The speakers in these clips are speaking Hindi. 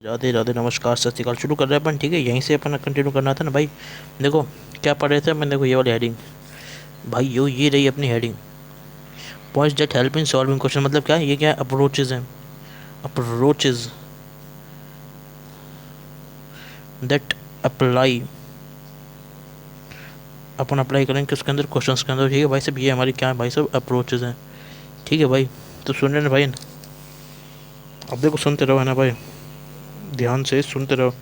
राधे राधे, नमस्कार, सत श्री अकाल। शुरू कर रहे हैं अपन। ठीक है, यहीं से अपन कंटिन्यू करना था ना भाई। देखो क्या पढ़ रहे थे अपन। देखो ये वाली हेडिंग भाई, ये रही अपनी heading. Points that help in solving question. मतलब क्या है, ये क्या अप्रोचेज हैं। Approaches that apply, upon apply करेंगे किसके अंदर, क्वेश्चन के अंदर। ठीक है भाई साहब, ये हमारी क्या है भाई साहब, अप्रोचेज हैं। ठीक है भाई, तो सुन रहे ना भाई। अब देखो सुनते रहो है ना भाई, ध्यान से सुनते रहो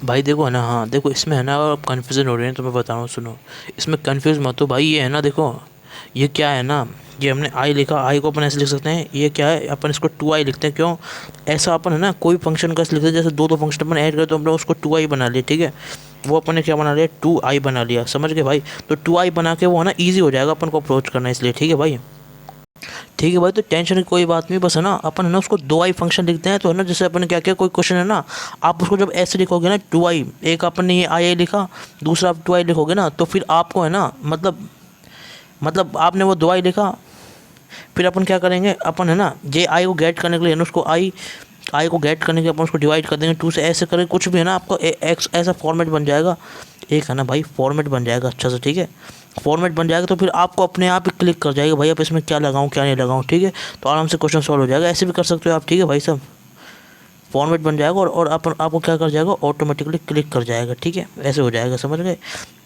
भाई। देखो है ना, हाँ देखो इसमें है ना, आप कन्फ्यूजन हो रहे हैं तो मैं बता रहा हूँ, सुनो। इसमें कन्फ्यूज मत हो भाई। ये है ना, देखो ये क्या है ना, ये हमने आई लिखा, आई को अपन ऐसे लिख सकते हैं। ये क्या है, अपन इसको टू आई लिखते हैं। क्यों ऐसा, अपन है ना कोई फंक्शन का ऐसे लिखते हैं, जैसे दो दो फंक्शन अपन ऐड करें तो हमने उसको टू आई बना लिया। ठीक है, वो अपन ने क्या बना लिया, टू आई बना लिया। समझ गए भाई। तो टू आई बना के वो है ना ईजी हो जाएगा अपन को अप्रोच करना, इसलिए। ठीक है भाई, ठीक है भाई। तो टेंशन की कोई बात नहीं, बस है ना अपन है ना उसको दो आई फंक्शन लिखते हैं। तो है ना, जैसे अपन क्या क्या कोई क्वेश्चन है ना, आप उसको जब ऐसे लिखोगे ना टू आई, एक अपन ने ये आई लिखा, दूसरा आप टू आई लिखोगे ना, तो फिर आपको है ना, मतलब आपने वो दो आई लिखा, फिर अपन क्या करेंगे, अपन है ना जे आई को गेट करने के लिए है ना, उसको आई आई को गेट करने के लिए अपन उसको डिवाइड कर देंगे टू से। ऐसे करें कुछ भी है ना, आपको एक्स ऐसा फॉर्मेट बन जाएगा। एक है ना भाई फॉर्मेट बन जाएगा अच्छा से। ठीक है, फॉर्मेट बन जाएगा तो फिर आपको अपने आप ही क्लिक कर जाएगा भाई, आप इसमें क्या लगाऊं क्या नहीं लगाऊं। ठीक है, तो आराम से क्वेश्चन सॉल्व हो जाएगा। ऐसे भी कर सकते हो आप। ठीक है भाई साहब, फॉर्मेट बन जाएगा और अपन आपको क्या कर जाएगा, ऑटोमेटिकली क्लिक कर जाएगा। ठीक है, ऐसे हो जाएगा। समझ गए।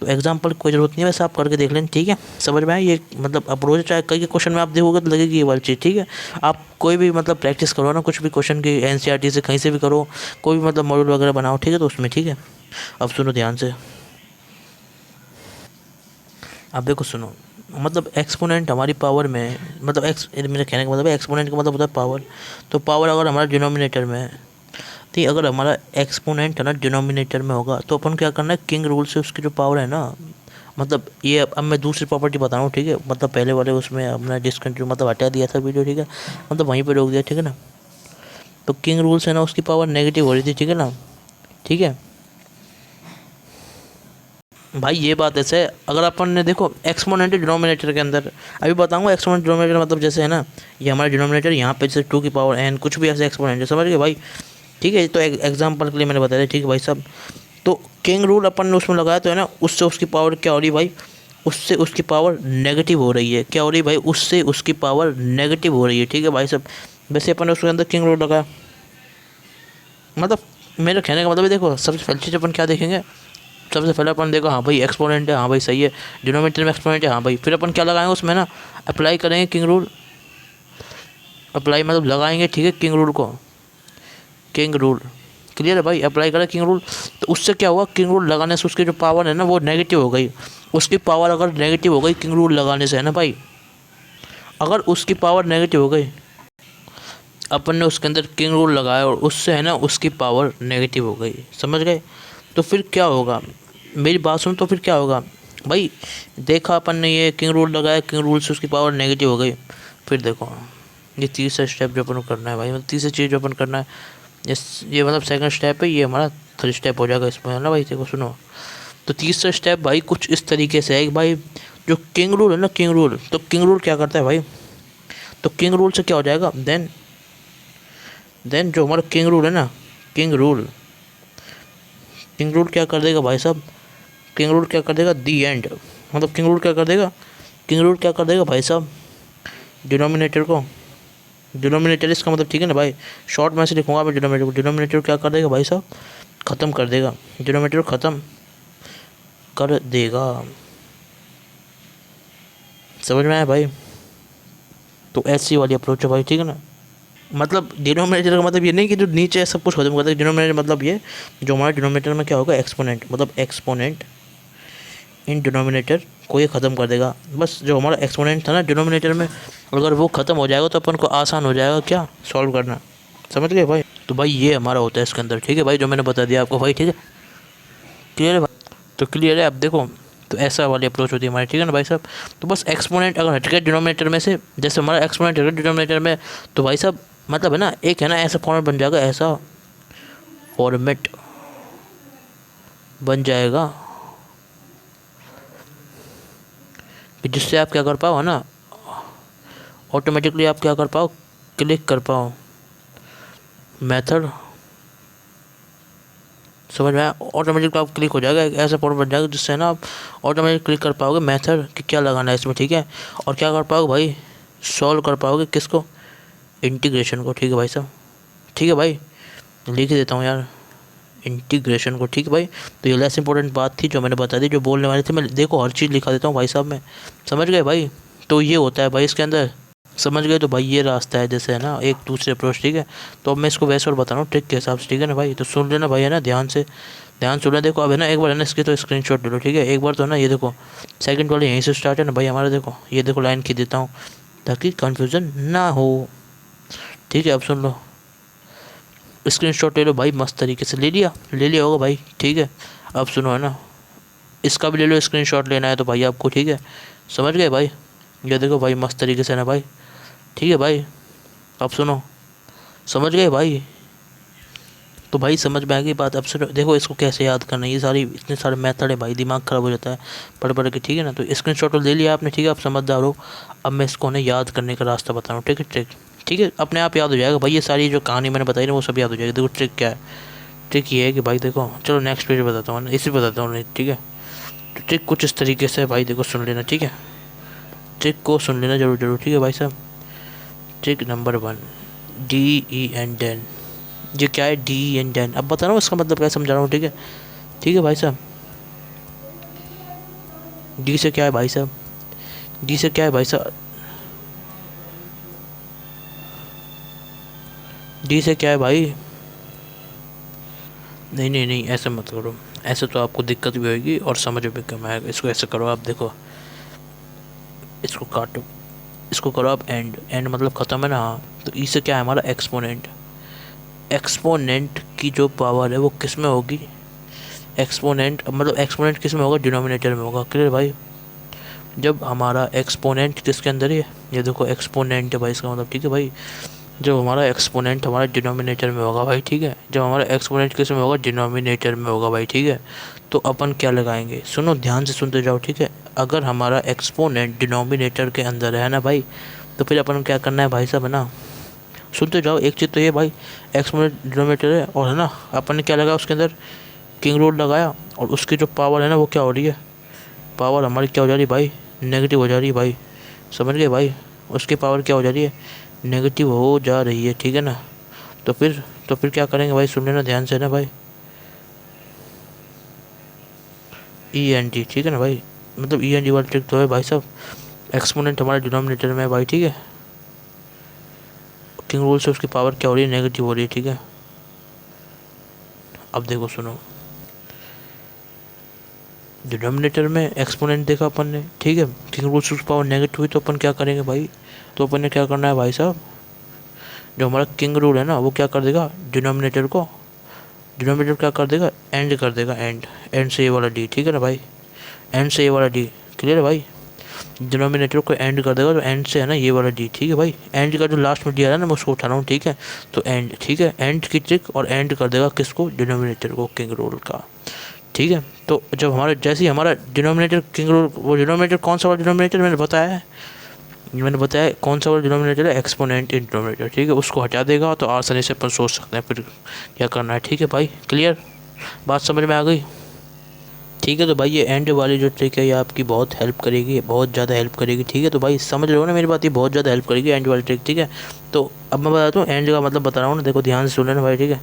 तो एग्जाम्पल की कोई ज़रूरत नहीं है, वैसे आप करके देख लें। ठीक है, समझ में आया ये मतलब अप्रोच। चाहे कई क्वेश्चन में आप देखोगे तो लगेगी ये वाली चीज़। ठीक है, आप कोई भी मतलब प्रैक्टिस करो ना, कुछ भी क्वेश्चन की एनसीईआरटी से कहीं से भी करो, कोई भी मतलब मॉड्यूल वगैरह बनाओ। ठीक है, तो उसमें। ठीक है, अब सुनो ध्यान से। अब देखो सुनो, मतलब एक्सपोनेंट हमारी पावर में, मतलब एक्स, मेरे कहने का मतलब है एक्सपोनेंट का मतलब होता है पावर। तो पावर अगर हमारा डिनोमिनेटर में है, तो अगर हमारा एक्सपोनेंट है ना डिनोमिनेटर में होगा, तो अपन क्या करना है, किंग रूल से उसकी जो पावर है ना, मतलब ये अब मैं दूसरी प्रॉपर्टी बता रहा हूँ। ठीक है, मतलब पहले वाले उसमें हमने डिसकंटिन्यू मतलब हटा दिया था वीडियो। ठीक है, मतलब वहीं पे रोक दिया। ठीक है ना, तो किंग रूल से ना उसकी पावर नेगेटिव हो रही थी। ठीक है ना, ठीक है भाई। ये बात ऐसे है, अगर अपन ने देखो एक्सपोनेंट डिनोमिनेटर के अंदर, अभी बताऊंगा एक्सपोनेंट डिनोमिनेटर मतलब जैसे है ना, ये हमारा डिनोमिनेटर यहाँ पे जैसे टू की पावर एन कुछ भी ऐसे एक्सपोनेंट है। समझ गए भाई। ठीक है, तो एग्जांपल के लिए मैंने बताया। ठीक है भाई साहब, तो किंग रूल अपन ने उसमें लगाया तो है ना, उससे उसकी पावर क्या हो रही भाई, उससे उसकी पावर नेगेटिव हो रही है। क्या हो रही भाई, उससे उसकी पावर नेगेटिव हो रही है। ठीक है भाई साहब, वैसे अपन ने उसके अंदर किंग रूल लगाया। मतलब मेरे कहने का मतलब है, देखो सबसे पहली चीज़ अपन क्या देखेंगे, सबसे पहले अपन देखो, हाँ भाई एक्सपोनेंट है, हाँ भाई सही है, डिनोमिनेटर में एक्सपोनेंट है, हाँ भाई। फिर अपन क्या लगाएंगे उसमें ना, अप्लाई करेंगे किंग रूल। अप्लाई मतलब लगाएंगे। ठीक है, किंग रूल को, किंग रूल क्लियर है भाई। अप्लाई करें किंग रूल, तो उससे क्या हुआ, किंग रूल लगाने से उसकी जो पावर है ना वो नेगेटिव हो गई। उसकी पावर अगर नेगेटिव हो गई किंग रूल लगाने से है ना भाई, अगर उसकी पावर नेगेटिव हो गई, अपन ने उसके अंदर किंग रूल लगाया और उससे है ना उसकी पावर नेगेटिव हो गई। समझ गए। तो फिर क्या होगा, मेरी बात सुनो, तो फिर क्या होगा भाई, देखा अपन ने ये किंग रूल लगाया, किंग रूल से उसकी पावर नेगेटिव हो गई। फिर देखो ये तीसरा स्टेप जो अपन को करना है भाई, मतलब तीसरी चीज़ जो अपन करना है, ये मतलब सेकंड स्टेप है, ये हमारा थर्ड स्टेप हो जाएगा इसमें है ना भाई। देखो सुनो, तो तीसरा स्टेप भाई कुछ इस तरीके से है कि भाई, जो किंग रूल है ना, किंग रूल, तो किंग रूल क्या करता है भाई, तो किंग रूल से क्या हो जाएगा, देन जो हमारा किंग रूल है ना, किंग रूल, किंग रूल क्या कर देगा भाई साहब, किंग रूल क्या कर देगा, दी एंड, मतलब किंग रूल क्या कर देगा, किंग रूल क्या कर देगा भाई साहब, डिनोमिनेटर को, डिनोमिनेटर इसका मतलब, ठीक है ना भाई, शॉर्ट में से लिखूंगा मैं डिनोमिनेटर को, डिनोमिनेटर क्या कर देगा भाई साहब, ख़त्म कर देगा, डिनोमिनेटर ख़त्म कर देगा। समझ में आया भाई। तो ऐसी वाली अप्रोच है भाई। ठीक है ना, मतलब डिनोमिनेटर का मतलब ये नहीं कि जो नीचे है सब कुछ खत्म कर देगा। डिनोमिनेटर मतलब ये, जो हमारे डिनोमिनेटर में क्या होगा, एक्सपोनेंट, मतलब एक्सपोनेंट इन डिनोमिनेटर को ये ख़त्म कर देगा। बस जो हमारा एक्सपोनेंट था ना डिनोमिनेटर में, अगर वो ख़त्म हो जाएगा तो अपन को आसान हो जाएगा क्या, सॉल्व करना। समझ गए भाई। तो भाई ये हमारा होता है इसके अंदर। ठीक है भाई, जो मैंने बता दिया आपको भाई। ठीक है, क्लियर है भाई। तो क्लियर है, अब देखो, तो ऐसा वाली अप्रोच होती है हमारी। ठीक है ना भाई साहब। तो बस एक्सपोनेंट अगर हट गया डिनोमिनेटर में से, जैसे हमारा एक्सपोनेंट हट गया डिनोमिनेटर में, तो भाई साहब मतलब है ना, एक है ना ऐसा फॉर्मेट बन जाएगा, ऐसा फॉर्मेट बन जाएगा कि जिससे आप क्या कर पाओ है ना, ऑटोमेटिकली आप क्या कर पाओ, क्लिक कर पाओ मेथड, समझ में आया, ऑटोमेटिक आप क्लिक हो जाएगा, एक ऐसा पोर्ट बन जाएगा जिससे ना आप ऑटोमेटिक क्लिक कर पाओगे मेथड कि क्या लगाना है इसमें, ठीक है। और क्या कर पाओगे भाई, सॉल्व कर पाओगे किसको, इंटीग्रेशन को, ठीक है भाई साहब, ठीक है भाई, लिख ही देता हूँ यार इंटीग्रेशन को, ठीक है भाई। तो ये लेस इंपॉर्टेंट बात थी जो मैंने बता दी, जो बोलने वाले थे, मैं देखो हर चीज़ लिखा देता हूँ भाई साहब मैं, समझ गए भाई। तो ये होता है भाई इसके अंदर, समझ गए। तो भाई ये रास्ता है जैसे है ना एक दूसरे अप्रोच, ठीक है। तो अब मैं इसको वैसे और बता रहा हूँ ट्रिक के हिसाब से, ठीक है ना भाई। तो सुन लेना भाई है ना, ध्यान से ध्यान सुन लेना। देखो अब है ना एक बार है ना इसके तो स्क्रीनशॉट ले लो, ठीक है। एक बार तो ना ये देखो सेकंड वाले यहीं से स्टार्ट है ना भाई हमारा, देखो ये देखो लाइन खींच देता हूँ ताकि कन्फ्यूज़न ना हो, ठीक है। अब सुन लो, स्क्रीनशॉट ले लो भाई, मस्त तरीके से ले लिया होगा भाई, ठीक है। अब सुनो है ना, इसका भी ले लो स्क्रीनशॉट लेना है तो भाई आपको, ठीक है, समझ गए भाई। ये देखो भाई मस्त तरीके से ना भाई, ठीक है भाई। अब सुनो, समझ गए भाई। तो भाई समझ में आ गई बात। अब सुनो देखो इसको कैसे याद करना है, ये सारी इतने सारे मेथड है भाई, दिमाग ख़राब हो जाता है पढ़ के, ठीक है ना। तो स्क्रीनशॉट ले लिया आपने, ठीक है, आप समझदार हो। अब मैं इसको ना याद करने का रास्ता बता रहा हूँ, ठीक है, ट्रिक, ठीक है, अपने आप याद हो जाएगा भाई। ये सारी जो कहानी मैंने बताई ना वो सब याद हो जाएगी। देखो ट्रिक क्या है, ट्रिक ये है कि भाई देखो, चलो नेक्स्ट पेज बताता हूँ, इसी बताता हूँ, ठीक है। तो ट्रिक कुछ इस तरीके से भाई, देखो सुन लेना, ठीक है, ट्रिक को सुन लेना जरूर, ठीक है भाई साहब। Trick number 1, DEN den. ये क्या है, DEN डेन, अब बता रहा हूँ इसका मतलब क्या समझा रहा हूँ, ठीक है, ठीक है भाई साहब। डी से क्या है भाई साहब, डी से क्या है भाई साहब, डी से क्या है भाई, नहीं ऐसे मत करो, ऐसे तो आपको दिक्कत भी होगी और समझ भी कम आएगा। इसको ऐसे करो आप, देखो इसको काटो, इसको करो आप एंड मतलब ख़त्म है ना, हाँ। तो ई से क्या है हमारा, एक्सपोनेंट। एक्सपोनेंट की जो पावर है वो किस में होगी, एक्सपोनेंट मतलब एक्सपोनेंट किस में होगा, डिनोमिनेटर में होगा, क्लियर भाई। जब हमारा एक्सपोनेंट किसके अंदर है, ये देखो एक्सपोनेंट है भाई इसका मतलब, ठीक है भाई। जब हमारा एक्सपोनेंट हमारा डिनोमिनेटर में होगा भाई, ठीक है, जब हमारा एक्सपोनेंट किस में होगा, डिनोमिनेटर में होगा भाई, ठीक है। तो अपन क्या लगाएंगे, सुनो ध्यान से सुनते जाओ, ठीक है। अगर हमारा एक्सपोनेंट डिनोमिनेटर के अंदर है ना भाई, तो फिर अपन क्या करना है भाई साहब, है ना, सुनते जाओ। एक चीज़ तो ये भाई, एक्सपोनेंट डिनोमिनेटर है और है ना, अपन ने क्या लगाया उसके अंदर, किंग रूल लगाया, और उसकी जो पावर है ना वो क्या हो रही है, पावर हमारी क्या हो जा रही है भाई, नेगेटिव हो जा रही है भाई, समझ गए भाई। उसकी पावर क्या हो जा रही है, नेगेटिव हो जा रही है, ठीक है ना। तो फिर क्या करेंगे भाई, सुन लेना ध्यान से ना भाई, ENT, ठीक है ना भाई, मतलब ENT वाली ट्रिक तो है भाई साहब। एक्सपोनेंट हमारे डिनोमिनेटर में है भाई, ठीक है, किंग रूल से उसकी पावर क्या हो रही है, नेगेटिव हो रही है, ठीक है। अब देखो सुनो, डिनोमिनेटर में एक्सपोनेंट देखा अपन ने, ठीक है, किंग रूल से उसकी पावर नेगेटिव हुई, तो अपन क्या करेंगे भाई, तो अपन ने क्या करना है भाई साहब, जो हमारा किंग रूल है ना वो क्या कर देगा, डिनोमिनेटर क्या कर देगा, एंड कर देगा, एंड से ये वाला डी, ठीक है ना भाई, एंड से ये वाला डी, क्लियर है भाई। डिनोमिनेटर को एंड कर देगा, तो एंड से है ना ये वाला डी, ठीक है भाई। एंड का जो लास्ट में डी आ रहा है ना मैं उसको उठा रहा हूँ, ठीक है। तो एंड, ठीक है, एंड की ट्रिक, और एंड कर देगा किसको, डिनोमिनेटर को, किंग रूल का, ठीक है। तो जब हमारा जैसे ही हमारा डिनोमिनेटर किंग रूल, वो डिनोमिनेटर कौन सा वाला डिनोमिनेटर मैंने बताया कौन सा वाला डिनोमिनेटर है, एक्सपोनेंट इन डिनोमिनेटर, ठीक है, उसको हटा देगा। तो आसानी से अपन सोच सकते हैं फिर क्या करना है, ठीक है भाई, क्लियर, बात समझ में आ गई, ठीक है। तो भाई ये एंड वाली जो ट्रिक है ये आपकी बहुत हेल्प करेगी, बहुत ज़्यादा हेल्प करेगी, ठीक है। तो भाई समझ रहे हो ना मेरी बात, ये बहुत ज़्यादा हेल्प करेगी एंड वाली ट्रिक, ठीक है। तो अब मैं बताता हूँ एंड का मतलब बता रहा हूँ ना, देखो ध्यान से सुन लेना भाई, ठीक है,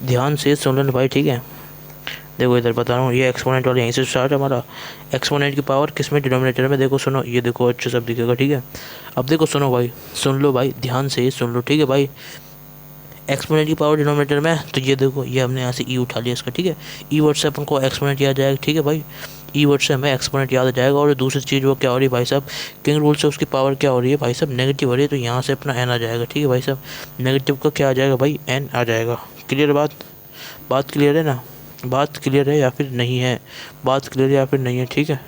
ध्यान से सुन लेना भाई, ठीक है। देखो इधर बता रहा हूँ, ये एक्सपोनेंट वाला यहीं से स्टार्ट है हमारा, एक्सपोनेंट की पावर किस में, डिनोमिनेटर में, देखो सुनो, ये देखो अच्छे सब दिखेगा, ठीक है। अब देखो सुनो भाई, सुन लो भाई, ध्यान से सुन लो, ठीक है भाई। एक्सपोनेंट की पावर डिनोमिनेटर में, तो ये देखो ये हमने यहाँ से ई उठा लिया इसका, ठीक है। ई वर्ड से अपन को एक्सपोनेंट याद जाएगा, ठीक है भाई, ई वर्ड से हमें एक्सपोनेंट याद आ जाएगा। और दूसरी चीज़ वो क्या हो रही है भाई साहब, किंग रूल से उसकी पावर क्या हो रही है भाई साहब, नेगेटिव हो रही है, तो यहाँ से अपना एन आ जाएगा, ठीक है भाई साहब। नेगेटिव का क्या आ जाएगा भाई, एन आ जाएगा, क्लियर बात क्लियर है ना, बात क्लियर है या फिर नहीं है, बात क्लियर है या फिर नहीं है, ठीक है।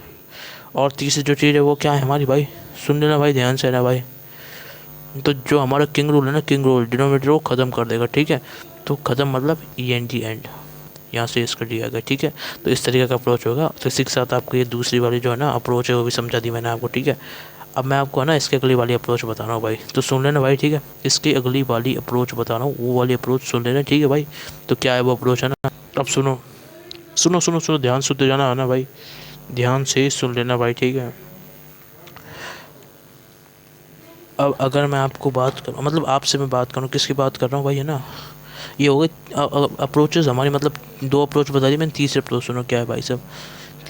और तीसरी जो चीज़ है वो क्या है हमारी भाई, सुन लेना भाई ध्यान से ना भाई। तो जो हमारा किंग रूल है ना, किंग रूल डिनोमिनेटर को ख़त्म कर देगा, ठीक है। तो ख़त्म मतलब ENT, एंड, यहाँ से इसका दिया गया, ठीक है। तो इस तरीके का अप्रोच होगा। तो इसी के साथ आपको ये दूसरी वाली जो है ना अप्रोच है वो भी समझा दी मैंने आपको, ठीक है। अब मैं आपको है ना इसकी अगली वाली अप्रोच बता रहा हूँ भाई, तो सुन लेना भाई, ठीक है। इसकी अगली वाली अप्रोच बता रहा हूँ, वो वाली अप्रोच सुन लेना, ठीक है भाई। तो क्या है वो अप्रोच है ना, अब सुनो सुनो सुनो सुनो, ध्यान सुनते जाना है ना भाई, ध्यान से सुन लेना भाई, ठीक है। अब अगर मैं आपको बात करूँ, मतलब आपसे मैं बात करूँ, किसकी बात कर रहा हूँ भाई, है ना, ये हो गई अप्रोचेस हमारी, मतलब 2 अप्रोच बता दी मैंने, तीसरी अप्रोच सुनो क्या है भाई साहब।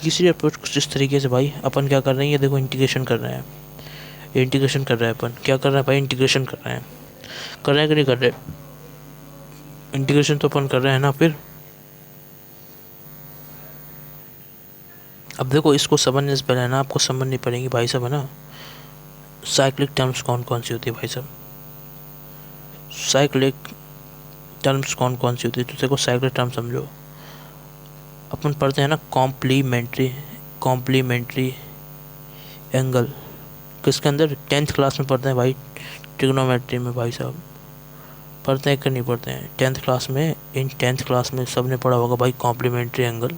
तीसरी अप्रोच कुछ इस तरीके से भाई, अपन क्या कर रहे हैं, ये देखो इंटीग्रेशन कर रहे हैं, इंटीग्रेशन कर रहे हैं अपन, क्या कर रहे हैं भाई, इंटीग्रेशन कर रहे हैं, कर रहे हैं कि नहीं कर रहे, इंटीग्रेशन तो अपन कर रहे हैं ना। फिर अब देखो इसको समझने से पहले है ना आपको समझनी पड़ेगी भाई साहब, है ना, साइक्लिक टर्म्स कौन कौन सी होती है भाई साहब, साइक्लिक टर्म्स कौन कौन सी होती है। तो देखो साइक्लिक टर्म समझो, अपन पढ़ते हैं ना कॉम्प्लीमेंट्री, कॉम्प्लीमेंट्री एंगल, किसके अंदर, 10th क्लास में पढ़ते हैं भाई, ट्रिग्नोमेट्री में भाई साहब, पढ़ते हैं कि नहीं पढ़ते हैं 10th क्लास में, इन 10th क्लास में सबने पढ़ा होगा भाई कॉम्प्लीमेंट्री एंगल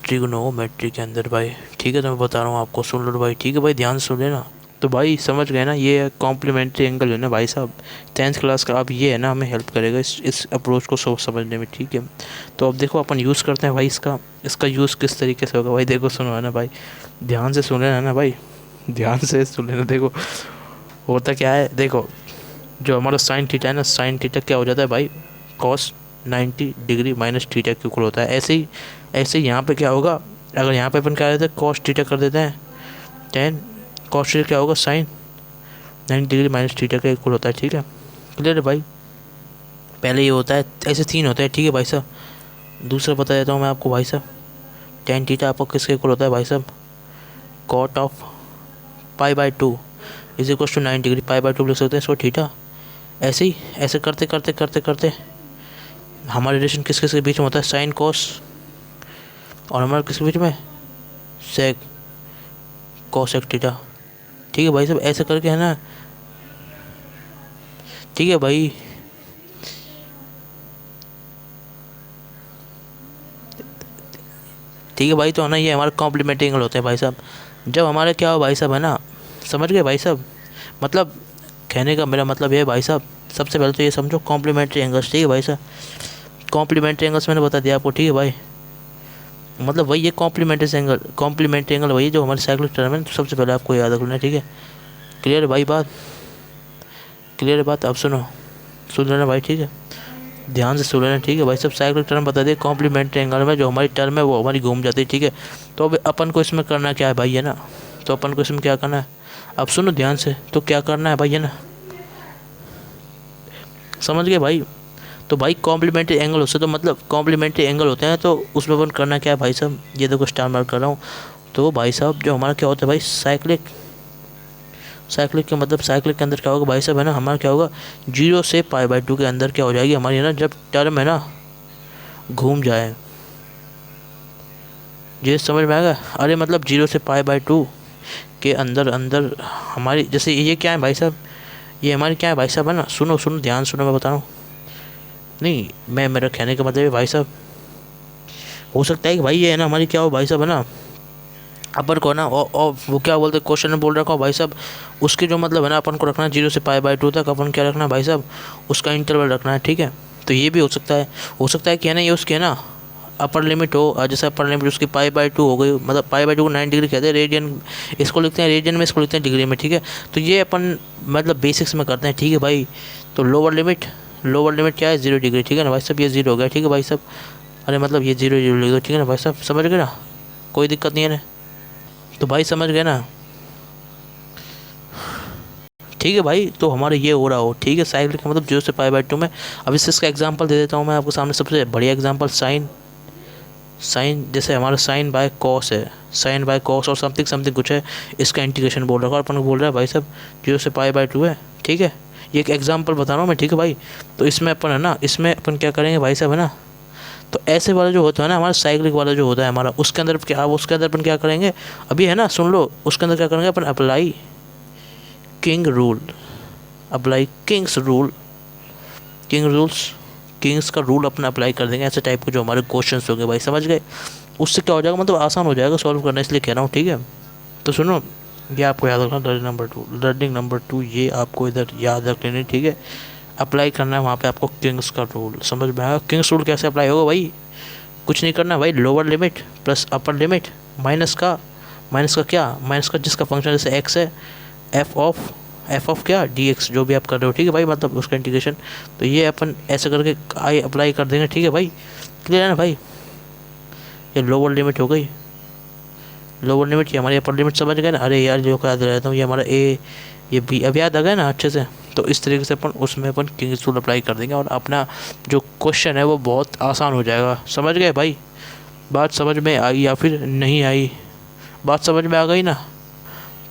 ट्रिग्नोमेट्री के अंदर भाई, ठीक है। तो मैं बता रहा हूँ आपको, सुन लो भाई, ठीक है भाई, ध्यान सुन लेना। तो भाई समझ गए ना, ये कॉम्प्लीमेंट्री एंगल है ना भाई साहब 10th क्लास का, अब ये है ना हमें हेल्प करेगा इस अप्रोच को समझने में, ठीक है। तो अब देखो अपन यूज़ करते हैं भाई इसका यूज़ किस तरीके से होगा भाई, देखो सुनो है ना भाई, ध्यान से सुन लेना ना भाई, ध्यान से सुन लेना। देखो होता क्या है, देखो जो हमारा साइन थीटा है ना, साइन थीटा क्या हो जाता है भाई, कॉस 90 डिग्री माइनस थीटा के इक्वल होता है। ऐसे ही यहाँ पे क्या होगा, अगर यहाँ पे अपन क्या करते हैं, कॉस थीटा कर देते हैं 10, कॉस थीटा क्या होगा, साइन 90 डिग्री माइनस थीटा का इक्वल होता है, ठीक है। क्लियर है भाई, पहले ये होता है, ऐसे 3 होता है, ठीक है भाई साहब। दूसरा बता देता हूँ मैं आपको भाई साहब, टेन थीटा आपको किसके इक्वल होता है भाई साहब, cot of π/2 is equal to 90 degree, π/2 लिख सकते हैं इसको थीटा। ऐसे ही ऐसे करते करते करते करते हमारा रिलेशन किस किस के बीच में होता है, साइन कॉस, और हमारे किसके बीच में, सेक कॉसेक थीटा, ठीक है भाई साहब। ऐसे करके है ना, ठीक है भाई, ठीक है भाई। तो है ना, ये हमारे कॉम्प्लीमेंट्री एंगल होते हैं भाई साहब, जब हमारे क्या हो भाई साहब, है ना, समझ गए भाई साहब, मतलब कहने का मेरा मतलब ये है भाई साहब, सबसे पहले तो ये समझो कॉम्प्लीमेंट्री एंगल्स, ठीक है भाई साहब। कॉम्प्लीमेंट्री एंगल्स मैंने बता दिया आपको, ठीक है भाई, मतलब वही है कॉम्प्लीमेंट्री एंगल, कॉम्प्लीमेंट्री एंगल वही जो हमारे साइक्लिक टर्म है, तो सबसे पहले आपको याद रखना है, ठीक है। क्लियर है भाई बात, क्लियर है बात। अब सुनो, सुन लेना भाई, ठीक है, ध्यान से सुन लेना, ठीक है भाई। सब साइक्लिक टर्म बता दिए, कॉम्प्लीमेंट्री एंगल में जो हमारी टर्म है वो हमारी घूम जाती है, ठीक है। तो अब अपन को इसमें करना क्या है भाई, है ना, तो अपन को इसमें क्या करना है, अब सुनो ध्यान से, तो क्या करना है भाई, है ना, समझ गए भाई। तो भाई कॉम्प्लीमेंट्री एंगल होते तो मतलब कॉम्प्लीमेंट्री एंगल होते हैं, तो उसमें अपन करना क्या है भाई साहब, ये देखो स्टार मार्क कर रहा हूँ। तो भाई साहब जो हमारा क्या होता है भाई, साइक्लिक, साइक्लिक के मतलब साइक्लिक के अंदर क्या होगा भाई साहब, है ना, हमारा क्या होगा 0 से π/2 के अंदर क्या हो जाएगी हमारी, है ना, जब टर्म है ना घूम जाए, ये समझ में आएगा। अरे मतलब 0 से π/2 के अंदर अंदर हमारी, जैसे ये क्या है भाई साहब, ये हमारी क्या है भाई साहब, है ना, सुनो सुनो ध्यान सुनो, मैं बता रहा हूँ, नहीं मैं, मेरा कहने का मतलब है भाई साहब, हो सकता है कि भाई ये है ना हमारी क्या हो भाई साहब, है ना, अपन को ना और वो क्या बोलते हैं, क्वेश्चन में बोल रखा हो भाई साहब, उसके जो मतलब है ना अपन को रखना है 0 से π/2 तक, अपन क्या रखना है भाई साहब, उसका इंटरवल रखना है, ठीक है। तो ये भी हो सकता है कि है ना, ये उसके है ना अपर लिमिट हो, जैसे अपर लिमिट उसकी π/2 हो गई, मतलब π/2 को 9 डिग्री कहते हैं, रेडियन इसको लिखते हैं रेडियन में, इसको लिखते हैं डिग्री में, ठीक है। तो ये अपन मतलब बेसिक्स में करते हैं, ठीक है भाई। तो लोअर लिमिट क्या है, 0 डिग्री, ठीक है ना भाई साहब, ये 0 हो गया, ठीक है भाई साहब। अरे मतलब ये 0 0 लिख दो, ठीक है ना भाई साहब, समझ गए ना, कोई दिक्कत नहीं है ना, तो भाई समझ गए ना, ठीक है भाई। तो हमारा ये हो रहा हो, ठीक है, साइक्लिक का मतलब 0 से π/2 में। अब इसका एग्जांपल दे देता हूँ मैं आपको सामने, सबसे बढ़िया एग्जांपल साइन जैसे हमारा साइन बाय कॉस है, साइन बाय कॉस और समथिंग कुछ है, इसका इंटीग्रेशन बोल रहा है, और अपन को बोल रहा है भाई साहब 0 से π/2 है, ठीक है। ये एक एग्जांपल बता रहा हूँ मैं, ठीक है भाई। तो इसमें अपन है ना, इसमें अपन क्या करेंगे भाई साहब, है ना, तो ऐसे वाला जो होता है ना हमारा साइक्लिक वाला जो होता है हमारा, उसके अंदर क्या, उसके अंदर अपन क्या करेंगे, अभी है ना सुन लो, उसके अंदर क्या करेंगे अपन, apply king rule, apply kings rule, kings का रूल अपना अप्लाई कर देंगे, ऐसे टाइप के जो हमारे क्वेश्चंस होंगे भाई, समझ गए। उससे क्या हो जाएगा, मतलब आसान हो जाएगा सॉल्व करना, इसलिए कह रहा हूँ, ठीक है। तो सुनो, ये आपको याद रखना लर्निंग नंबर 2 ये आपको इधर याद रख लेनी, ठीक है। अप्लाई करना है वहाँ पे आपको किंग्स का रूल, समझ में आया? किंग्स रूल कैसे अप्लाई होगा भाई? कुछ नहीं करना भाई, lower limit plus upper limit minus का क्या, माइनस का जिसका फंक्शन जैसे एक्स है, एफ ऑफ क्या डी एक्स, जो भी आप कर रहे हो, ठीक है भाई, मतलब उसका इंटीग्रेशन। तो ये अपन ऐसे करके आई अप्लाई कर देंगे, ठीक है भाई। क्लियर है ना भाई? ये लोअर लिमिट हो गई, लोअर लिमिट, ये हमारी अपर लिमिट, समझ गए ना? अरे यार जो याद रहता हूँ, ये हमारा ए, ये बी, अब याद आ गया ना अच्छे से। तो इस तरीके से अपन उसमें अपन किंग्स रूल अप्लाई कर देंगे और अपना जो क्वेश्चन है वो बहुत आसान हो जाएगा। समझ गए भाई? बात समझ में आई या फिर नहीं आई? बात समझ में आ गई ना?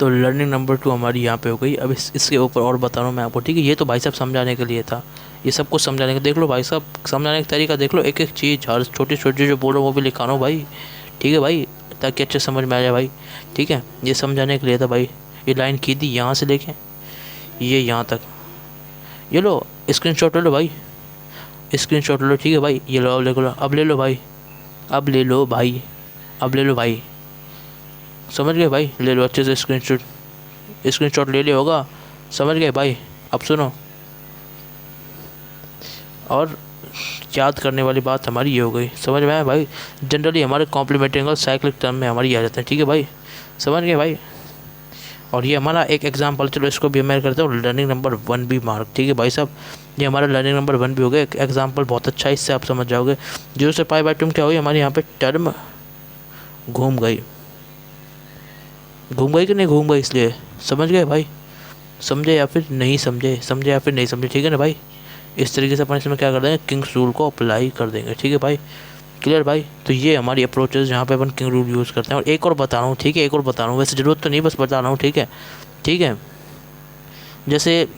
तो लर्निंग नंबर 2 हमारी यहाँ पे हो गई। अब इसके ऊपर और बता रहा हूँ मैं आपको, ठीक है। ये तो भाई साहब समझाने के लिए था, ये सब कुछ समझाने का, देख लो भाई साहब, समझाने का तरीका देख लो, एक एक चीज़ हर छोटी छोटी जो बोल रहा हूँ वो भी लिखा रहा हूँ भाई, ठीक है भाई, ताकि अच्छे समझ में आ जाए भाई, ठीक है। ये समझाने के लिए था भाई। ये लाइन की थी यहाँ से लेके ये यहाँ तक, ये लो स्क्रीनशॉट ले लो भाई, स्क्रीनशॉट ले लो, ठीक है भाई। ये लो, अब ले लो, अब ले लो भाई, अब ले लो भाई, अब ले लो भाई, समझ गए भाई? ले लो अच्छे से स्क्रीनशॉट ले लिया होगा, समझ गए भाई? अब सुनो, और याद करने वाली बात हमारी ये हो गई, समझ में आया भाई? जनरली हमारे कॉम्प्लीमेंट्री एंगल साइक्लिक टर्म में हमारी आ जाते हैं, ठीक है भाई, समझ गए भाई? और ये हमारा एक एग्जांपल, चलो इसको भी मैं करता हूँ लर्निंग नंबर 1 भी मार्क, ठीक है भाई साहब। ये हमारा लर्निंग नंबर 1 भी हो गया, एक एग्जांपल बहुत अच्छा है, इससे आप समझ जाओगे। 0 से पाई बाई टर्म क्या हुई हमारे यहाँ पे, टर्म घूम गई कि नहीं घूम गई, इसलिए समझ गए भाई? समझे या फिर नहीं समझे, समझे या फिर नहीं समझे, ठीक है ना भाई? इस तरीके से अपन इसमें क्या कर देंगे, किंग्स रूल को अप्लाई कर देंगे, ठीक है भाई? क्लियर भाई? तो ये हमारी अप्रोच है जहाँ पे अपन किंग रूल यूज़ करते हैं। और एक और बता रहा हूँ, ठीक है, एक और बता रहा हूँ, वैसे ज़रूरत तो नहीं, बस बता रहा हूँ, ठीक है, ठीक है। जैसे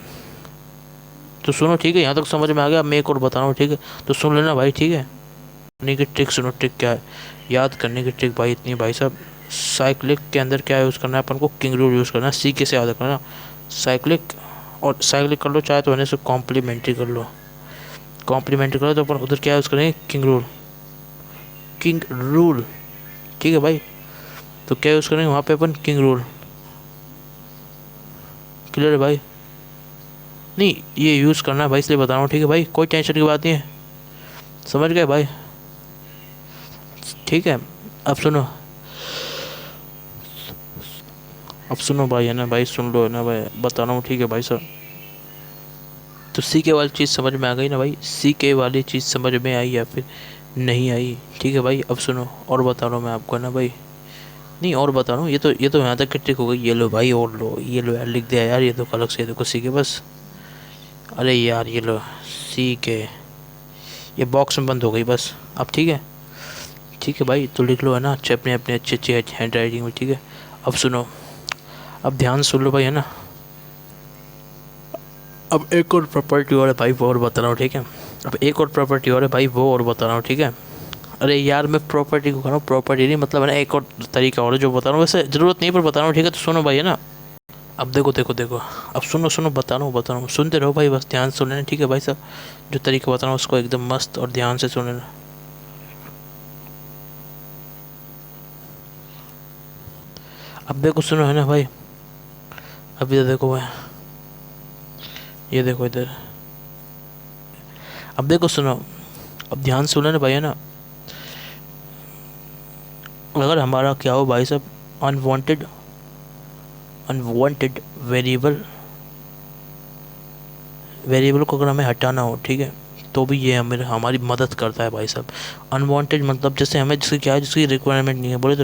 तो सुनो, ठीक है, यहाँ तक समझ में आ गया। अब मैं एक और बता रहा हूँ, ठीक है, तो सुन लेना भाई, ठीक है। करने की ट्रिक सुनो, ट्रिक क्या है, याद करने की ट्रिक भाई इतनी, भाई साहब। साइक्लिक के अंदर क्या यूज़ करना है अपन को, किंग रूल यूज़ करना है, सी के से याद रखना, साइक्लिक, और साइक्लिक कर लो चाहे तो होने से कॉम्प्लीमेंट्री कर लो, कॉम्प्लीमेंट्री करो तो अपन उधर क्या यूज़ करेंगे, किंग रूल, ठीक है भाई? तो क्या यूज़ करेंगे वहाँ पे अपन, किंग रूल। क्लियर है भाई? नहीं ये यूज़ करना है भाई, इसलिए बता रहा हूँ, ठीक है भाई? कोई टेंशन की बात नहीं है, समझ गए भाई? ठीक है, अब सुनो, अब सुनो भाई, है ना भाई, सुन लो, है ना भाई, बता रहा हूँ, ठीक है भाई सर। तो सी के वाली चीज़ समझ में आ गई ना भाई? सी के वाली चीज़ समझ में आई या फिर नहीं आई, ठीक है भाई? अब सुनो, और बता रहा हूँ मैं आपको, है ना भाई? नहीं और बता रहा हूँ, ये तो यहाँ तक की ट्रिक हो गई। ये लो भाई, और लो, ये लो यार, लिख दिया यार, ये तो अलग से, ये देखो सी के, बस। अरे यार ये लो सी के, ये बॉक्स में बंद हो गई बस, अब ठीक है, ठीक है भाई? तो लिख लो, है ना, अच्छे अपने अपने अच्छे अच्छे हैंड राइटिंग में, ठीक है? अब सुनो, अब ध्यान सुन लो भाई, है ना? अब एक और प्रॉपर्टी और है भाई, वो और बता रहा हूँ, ठीक है? अब एक और प्रॉपर्टी और है भाई, वो और बता रहा हूँ, ठीक है? अरे यार मैं प्रॉपर्टी को कर रहा हूँ, प्रॉपर्टी नहीं, मतलब है ना, एक और तरीका और है जो बता रहा हूँ, वैसे ज़रूरत नहीं पर बता रहा हूँ, ठीक है? तो सुनो भाई, है ना? अब देखो देखो देखो, अब सुनो सुनो, बता रहा हूँ, सुनते रहो भाई, बस ध्यान सुन लेना, ठीक है भाई साहब? जो तरीका बता रहा हूँ उसको एकदम मस्त और ध्यान से सुन लेना। अब देखो सुनो, है ना भाई? अब इधर देखो भाई, ये देखो इधर, अब देखो सुनो, अब ध्यान सुन लेना भाई, है ना? अगर हमारा क्या हो भाई साहब, अनवांटेड वेरिएबल को अगर हमें हटाना हो, ठीक है, तो भी ये हमें हमारी मदद करता है भाई साहब। अनवांटेड मतलब जैसे हमें जिसकी क्या है, जिसकी रिक्वायरमेंट नहीं है, बोले तो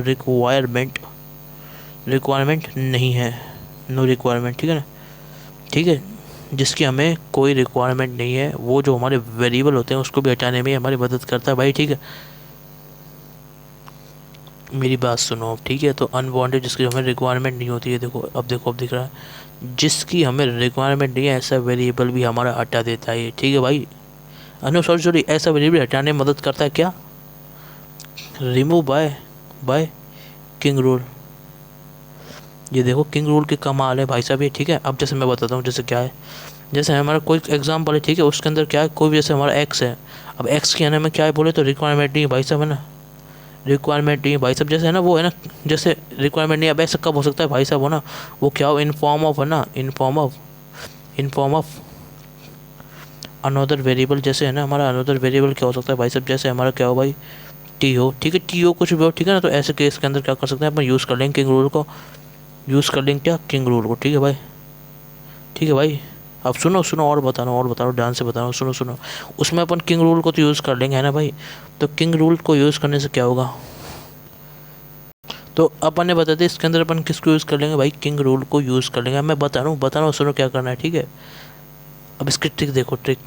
रिक्वायरमेंट नहीं है, नो रिक्वायरमेंट, ठीक है ना? ठीक है, जिसकी हमें कोई रिक्वायरमेंट नहीं है, वो जो हमारे वेरिएबल होते हैं उसको भी हटाने में हमारी मदद करता है भाई, ठीक है? मेरी बात सुनो, ठीक है? तो अनवांटेड जिसकी हमें रिक्वायरमेंट नहीं होती है, देखो अब दिख रहा है, जिसकी हमें रिक्वायरमेंट नहीं है ऐसा वेरिएबल भी हमारा हटा देता है, ठीक है भाई? सॉरी, ऐसा वेरिएबल हटाने में मदद करता है क्या, रिमूव बाय किंग रूल। ये देखो किंग रूल के कमाल है भाई साहब ये, ठीक है? अब जैसे मैं बताता हूँ, जैसे क्या है, जैसे हमारा कोई एग्जाम्पल है, ठीक है, उसके अंदर क्या है, कोई भी जैसे हमारा एक्स है, अब एक्स के आने में क्या है, बोले तो रिक्वायरमेंट नहीं है भाई साहब, है ना? रिक्वायरमेंट नहीं है भाई साहब, जैसे है ना वो है ना, जैसे रिक्वायरमेंट नहीं है, अब ऐसा कब हो सकता है भाई साहब, हो ना वो क्या हो, इन फॉर्म ऑफ है ना, in form of another variable, जैसे है ना हमारा अनदर वेरिएबल क्या हो सकता है भाई साहब, जैसे हमारा क्या हो भाई, टी हो, ठीक है, टी हो कुछ भी हो, ठीक है ना। तो ऐसे केस के अंदर क्या कर सकते हैं अपन, यूज़ कर लेंगे किंग रूल को, यूज़ कर लेंगे क्या, किंग रूल को, ठीक है भाई, ठीक है भाई। अब सुनो सुनो और बता रहा हूँ, और बता रहा हूँ, ध्यान से बता रहा हूँ, सुनो सुनो। उसमें अपन किंग रूल को तो यूज़ कर लेंगे है ना भाई। तो किंग रूल को यूज़ करने से क्या होगा, तो अपन ने बता दिया इसके अंदर अपन किसको यूज़ कर लेंगे भाई, किंग रूल को यूज़ कर लेंगे। अब मैं बता रहा हूँ, सुनो क्या करना है, ठीक है। अब इसकी ट्रिक देखो, ट्रिक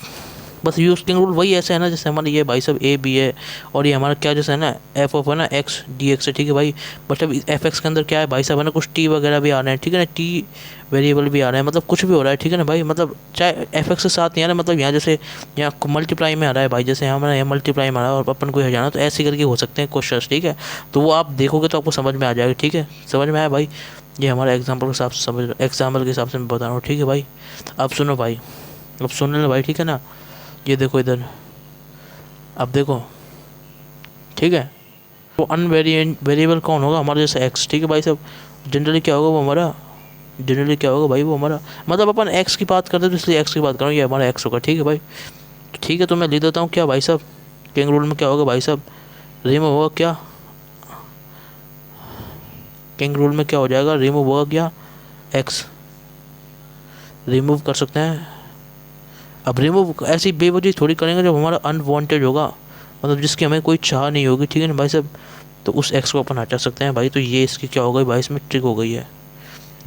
बस यूज किंग रूल वही ऐसे है ना, जैसे हमारा ये भाई सब ए बी है, और ये हमारा क्या जैसे है ना एफ ऑफ है ना एक्स डी एक्स है, ठीक है भाई। बट अब एफ एक्स के अंदर क्या है भाई साहब है ना, कुछ टी वगैरह भी आ रहे हैं, ठीक है ना, टी वेरिएबल भी आ रहा है, मतलब कुछ भी हो रहा है, ठीक है ना भाई। मतलब चाहे एफ एक्स के साथ नहीं आ रहा है, मतलब यहाँ जैसे यहाँ मल्टीप्लाई में आ रहा है भाई, जैसे यहाँ हमारा यहाँ मल्टीप्लाई में आ रहा है और अपन को हटाना, तो ऐसे करके हो सकते हैं क्वेश्चन, ठीक है। तो वो आप देखोगे तो आपको समझ में आ जाएगा, ठीक है, समझ में आया भाई। ये हमारा एग्जाम्पल के हिसाब से समझ, एग्जाम्पल के हिसाब से मैं बता रहा हूँ, ठीक है भाई। अब सुनो भाई, अब सुन लो भाई, ठीक है ना। ये देखो इधर, अब देखो, ठीक है। तो अनवेरिएंट वेरिएबल कौन होगा, हमारा जैसे एक्स, ठीक है भाई साहब। जनरली क्या होगा वो हमारा, जनरली क्या होगा भाई वो हमारा, मतलब अपन एक्स की बात करते हैं तो इसलिए एक्स की बात कर रहा हूँ, ये हमारा एक्स होगा, ठीक है भाई। ठीक है, तो मैं लिख देता हूँ क्या भाई साहब, किंग रूल में क्या होगा भाई साहब, रिमूव होगा क्या, किंग रूल में क्या हो जाएगा, रिमूव होगा क्या, एक्स रिमूव कर सकते हैं। अब रिमूव ऐसी बेवजह थोड़ी करेंगे जब हमारा अनवांटेड होगा, मतलब जिसकी हमें कोई चाह नहीं होगी, ठीक है ना भाई साहब। तो उस एक्स को अपन हटा सकते हैं भाई। तो ये इसकी क्या हो गई भाई, इसमें ट्रिक हो गई है,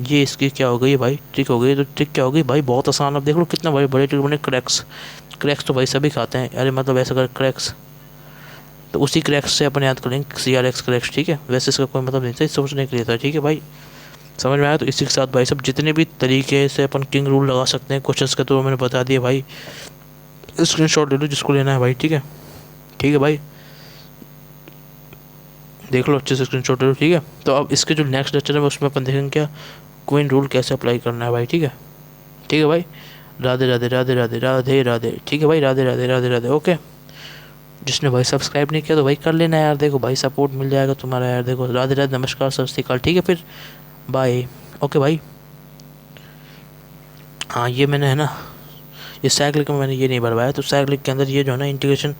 ये इसकी क्या हो गई है भाई, ट्रिक हो गई है। तो ट्रिक क्या हो गई भाई, बहुत आसान। अब देख लो कितना बड़े बड़े ट्रिक बने, क्रैक्स, क्रैक्स तो भाई सभी खाते हैं, अरे मतलब ऐसा कर क्रैक्स, तो उसी क्रैक्स से अपन याद करेंगे सी आर एक्स क्रैक्स, ठीक है। वैसे इसका कोई मतलब नहीं था, सोचने के लिए था, ठीक है भाई, समझ में आया। तो इसी के साथ भाई सब जितने भी तरीके से अपन किंग रूल लगा सकते हैं क्वेश्चंस के, तो मैंने बता दिया भाई। स्क्रीनशॉट ले लो जिसको लेना है भाई, ठीक है, ठीक है भाई, देख लो अच्छे से स्क्रीनशॉट ले लो, ठीक है। तो अब इसके जो नेक्स्ट लेक्चर है उसमें अपन देखेंगे क्या, क्वीन रूल कैसे अप्लाई करना है भाई, ठीक है, ठीक है भाई। राधे राधे राधे राधे राधे राधे, ठीक है भाई, राधे राधे राधे राधे, ओके। जिसने भाई सब्सक्राइब नहीं किया तो भाई कर लेना यार, देखो भाई सपोर्ट मिल जाएगा तुम्हारा यार, देखो राधे राधे, नमस्कार, सत श्री अकाल, ठीक है, फिर बाय, ओके भाई। हाँ ये मैंने है ना, ये साइक्लिक में मैंने ये नहीं भरवाया, तो साइक्लिक के अंदर ये जो है ना इंटीग्रेशन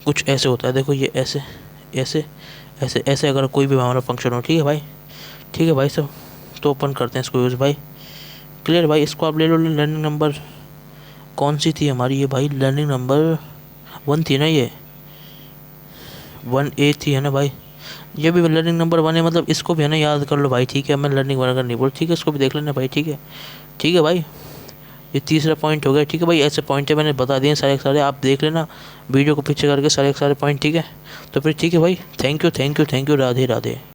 कुछ ऐसे होता है, देखो ये ऐसे ऐसे ऐसे ऐसे, अगर कोई भी हमारा फंक्शन हो, ठीक है भाई, ठीक है भाई सब। तो ओपन करते हैं इसको यूज़ भाई, क्लियर भाई। इसको आप ले लो, लर्निंग नंबर कौन सी थी हमारी ये भाई, लर्निंग नंबर 1 थी ना, ये 1A थी है ना भाई, ये भी लर्निंग नंबर 1 है, मतलब इसको भी है ना याद कर लो भाई, ठीक है। मैं लर्निंग वन नहीं बोल, ठीक है, इसको भी देख लेना भाई, ठीक है, ठीक है भाई। ये तीसरा पॉइंट हो गया, ठीक है भाई। ऐसे पॉइंट है मैंने बता दिए सारे के सारे, आप देख लेना वीडियो को पीछे करके सारे के सारे पॉइंट, ठीक है। तो फिर ठीक है भाई, thank you thank you thank you, Radhe Radhe.